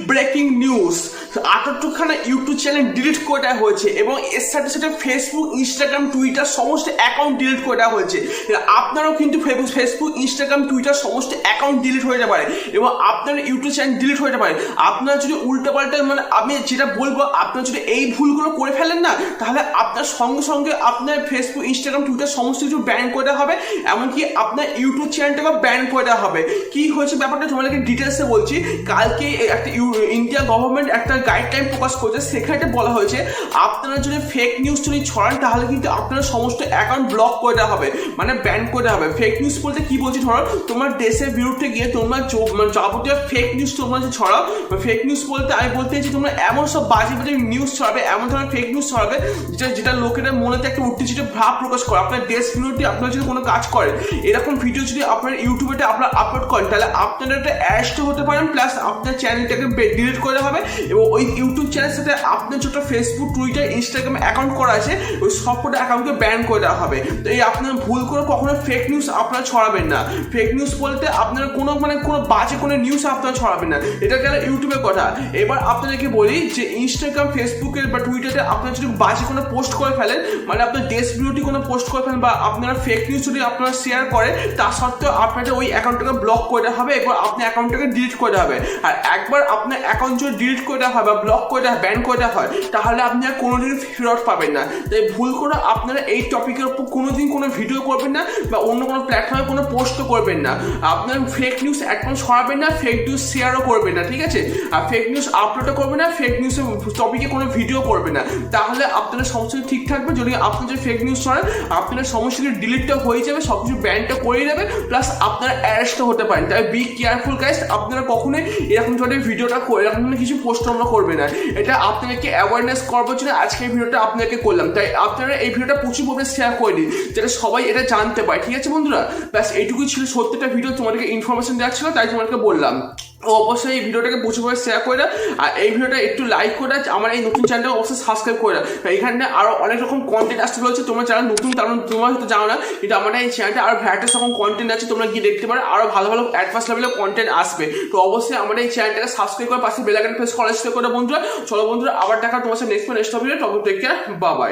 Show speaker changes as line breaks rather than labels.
Breaking news 78খানা YouTube channel delete করে দেওয়া হয়েছে এবং এর সাথে সাথে ফেসবুক, ইনস্টাগ্রাম, টুইটার সমস্ত অ্যাকাউন্ট ডিলিট করে দেওয়া হয়েছে। আপনারও কিন্তু ফেসবুক, ইনস্টাগ্রাম, টুইটার সমস্ত অ্যাকাউন্ট ডিলিট হয়ে যেতে পারে এবং আপনার ইউটিউব চ্যানেল ডিলিট হয়ে যেতে পারে। আপনার যদি উল্টোপাল্টা আমি যেটা বলবো, আপনার যদি এই ভুলগুলো করে ফেলেন না, তাহলে আপনার সঙ্গে সঙ্গে আপনার ফেসবুক, ইনস্টাগ্রাম, টুইটার সমস্ত কিছু ব্যান করে দেওয়া হবে, এমনকি আপনার ইউটিউব চ্যানেলটাকে ব্যান করে দেওয়া হবে। কি হয়েছে ব্যাপারটা তোমাদেরকে ডিটেলসে বলছি। কালকে একটা ইন্ডিয়া গভর্নমেন্ট একটা গাইডলাইন প্রকাশ করেছে, সেখানে বলা হয়েছে আপনারা যদি ফেক নিউজ যদি ছড়ান তাহলে কিন্তু আপনারা সমস্ত অ্যাকাউন্ট ব্লক করে দেওয়া হবে, মানে ব্যান করে দেওয়া হবে। ফেক নিউজ বলতে কি বলছি, ধরো তোমার দেশের বিরুদ্ধে গিয়ে তোমরা যাবতীয় ফেক নিউজ তোমরা যে ছড়াও, ফেক নিউজ বলতে আমি বলতে চাইছি তোমরা এমন সব বাজে বাজে নিউজ ছড়াবে, এমন ধরনের ফেক নিউজ ছড়াবে যেটা লোকেদের মনেতে একটা উত্তেজিত ভাব প্রকাশ করে। আপনার দেশ বিরুদ্ধে আপনারা যদি কোনো কাজ করেন, এরকম ভিডিও যদি আপনার ইউটিউবে আপনারা আপলোড করেন, তাহলে আপনারা একটা অ্যারেস্ট হতে পারেন, প্লাস আপনার চ্যানেলটাকে ডিলিট করে দেওয়া হবে এবং ওই ইউটিউব চ্যানেলের সাথে আপনার যত ফেসবুক, টুইটার, ইনস্টাগ্রাম অ্যাকাউন্ট করা আছে ওই সবকটা অ্যাকাউন্টকে ব্যান করে দেওয়া হবে। তো এই আপনার ভুল করে কখনো ফেক নিউজ আপনারা ছড়াবেন না। ফেক নিউজ বলতে আপনারা কোনো বাজে কোনো নিউজ আপনারা ছড়াবেন না। এটা গেল ইউটিউবের কথা। এবার আপনাদেরকে বলি যে ইনস্টাগ্রাম, ফেসবুকের বা টুইটারে আপনারা যদি বাজে কোনো পোস্ট করে ফেলেন, মানে আপনার দেশ বিরোধী কোনো পোস্ট করে ফেলেন বা আপনারা ফেক নিউজ যদি আপনারা শেয়ার করে, তা সত্ত্বেও আপনাদের ওই অ্যাকাউন্টটাকে ব্লক করে দেওয়া হবে, এবার আপনার অ্যাকাউন্টটাকে ডিলিট করে দেওয়া হবে। আর একবার আপনার অ্যাকাউন্ট যদি ডিলিট করে দেওয়া হয় বা ব্লক করে দেওয়া, ব্যান করে দেওয়া হয়, তাহলে আপনি আর কোনোদিন ফেরত পাবেন না। তাই ভুল করে আপনারা এই টপিকের উপর কোনোদিন কোনো ভিডিও করবেন না বা অন্য কোনো প্ল্যাটফর্মে কোনো পোস্টও করবেন না। আপনার ফেক নিউজ একদম ছড়াবেন না, ফেক নিউজ শেয়ারও করবেন না, ঠিক আছে? আর ফেক নিউজ আপলোডও করবেন না, ফেক নিউজের টপিকে কোনো ভিডিও করবেন না, তাহলে আপনাদের সমস্ত ঠিক থাকবে। যদি আপনি যে ফেক নিউজ ছড়ান, আপনার সমস্ত কিছু ডিলিটটা হয়ে যাবে, সব কিছু ব্যানটা করে দেবে, প্লাস আপনারা অ্যারেস্টও হতে পারেন। তাই বি কেয়ারফুল গাইস, আপনারা কখনোই এরকম ধরনের ভিডিওটা করে এরকম কিছু পোস্ট আমরা করবে না। এটা আপনাদেরকে অ্যাওয়ারনেস করবার জন্য আজকে এই ভিডিওটা আপনাদেরকে করলাম। তাই আপনারা এই ভিডিওটা প্রচুর পরিমাণে শেয়ার করে দিন, যাতে সবাই এটা জানতে পারে, ঠিক আছে বন্ধুরা? ব্যাস এইটুকুই ছিল সত্যিটা ভিডিও, তোমাদেরকে ইনফরমেশন দেওয়া ছিল, তাই তোমাদেরকে বললাম। অবশ্যই এই ভিডিওটাকে প্রচুর পরিমাণে শেয়ার করে দাও, আর এই ভিডিওটা একটু লাইক করে দাও, আমার এই নতুন চ্যানেলটা অবশ্যই সাবস্ক্রাইব করে দাও। এখানে আরও অনেক রকম কন্টেন্ট আসতে চলেছে। তোমরা যারা নতুন, কারণ তোমরা হয়তো জানো না, কিন্তু আমার এই চ্যানেলটা আরও ভ্যারাইটিস রকম কন্টেন্ট আছে, তোমরা গিয়ে দেখতে পারো, আরও ভালো ভালো অ্যাডভান্স লেভেলের কন্টেন্ট আসবে। তো অবশ্যই আমার এই চ্যানেলটাকে সাবস্ক্রাইব করে পাশে বেল আইকন প্রেস করা করে বন্ধুরা। চলো বন্ধুরা, আবার দেখা তোমার সাথে next video. Take care, bye by.